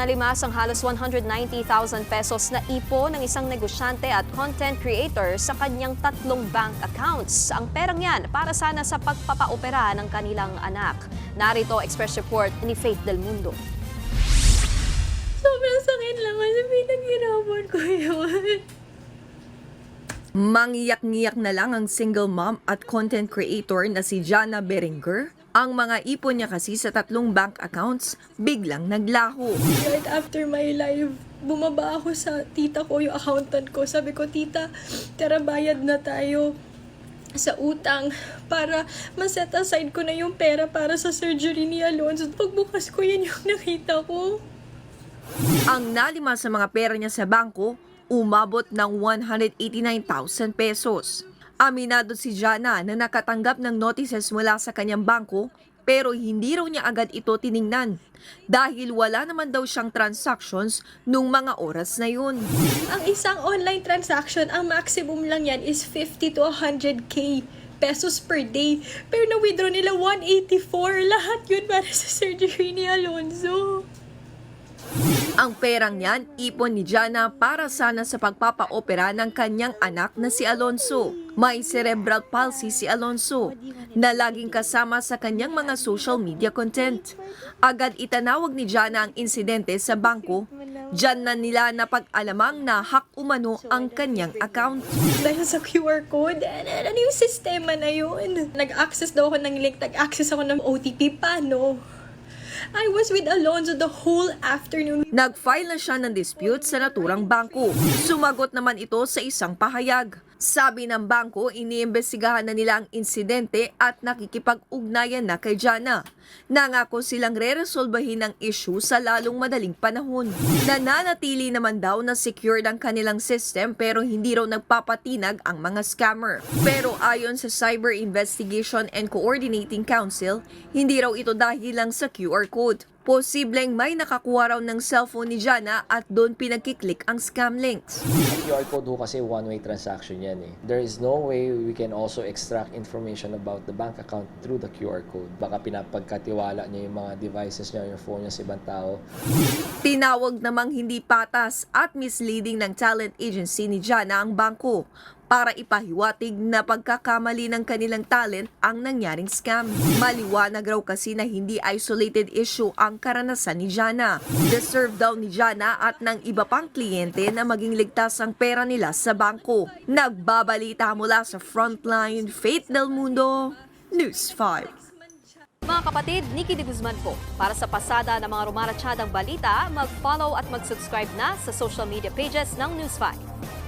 Inalimas ang halos 190,000 pesos na ipo ng isang negosyante at content creator sa kanyang 3 bank accounts. Ang perang yan para sana sa pagpapaopera ng kanilang anak. Narito express report ni Faith Del Mundo. Sobrang sakit lang kasi pinaghirapan ko yun. Mangiyak-ngiyak na lang ang single mom at content creator na si Jana Berenger. Ang mga ipon niya kasi sa 3 bank accounts biglang naglaho. Right after my live, bumaba ako sa tita ko, yung accountant ko. Sabi ko, tita, tara bayad na tayo sa utang para ma-set aside ko na yung pera para sa surgery ni Alonzo. Pagbukas ko, yan yung nakita ko. Ang nalima sa mga pera niya sa bangko, umabot ng 189,000 pesos. Aminado si Jana na nakatanggap ng notices mula sa kanyang bangko pero hindi raw niya agad ito tiningnan dahil wala naman daw siyang transactions nung mga oras na yun. Ang isang online transaction, ang maximum lang yan is 50 to 100k pesos per day. Pero na-withdraw nila 184. Lahat yun para sa surgery ni Alonzo. Ang perang yan, ipon ni Jana para sana sa pagpapaopera ng kanyang anak na si Alonzo. May cerebral palsy si Alonzo na laging kasama sa kanyang mga social media content. Agad itanawag ni Jana ang insidente sa bangko. Diyan na nila napag-alamang na hack umano ang kanyang account. Dahil sa QR code, ano yung sistema na yun? Nag-access daw ako ng link, nag-access ako ng OTP. Paano? I was with Alonzo the whole afternoon. Nag-file na siya ng dispute sa naturang bangko. Sumagot naman ito sa isang pahayag. Sabi ng bangko, iniimbestigahan na nila ang insidente at nakikipag-ugnayan na kay Jana. Nangako silang re-resolbahin ang issue sa lalong madaling panahon. Nananatili naman daw na secured ang kanilang system pero hindi raw nagpapatinag ang mga scammer. Pero ayon sa Cyber Investigation and Coordinating Council, hindi raw ito dahil lang sa QR code. Posibleng may nakakuha raw ng cellphone ni Jana at doon pinagkiklik ang scam links. Ang QR code ho kasi one-way transaction yan eh. There is no way we can also extract information about the bank account through the QR code. Baka pinapagkatiwala niya yung mga devices niya, yung phone niya sa ibang tao. Tinawag namang hindi patas at misleading ng talent agency ni Jana ang bangko para ipahiwatig na pagkakamali ng kanilang talent ang nangyaring scam. Maliwanag raw kasi na hindi isolated issue ang karanasan ni Jana. Deserve daw ni Jana at ng iba pang kliyente na maging ligtas ang pera nila sa bangko. Nagbabalita mula sa Frontline, Faith Del Mundo, News 5. Mga kapatid, Nikki de Guzman po. Para sa pasada ng mga rumaratsyadang balita, mag-follow at mag-subscribe na sa social media pages ng News 5.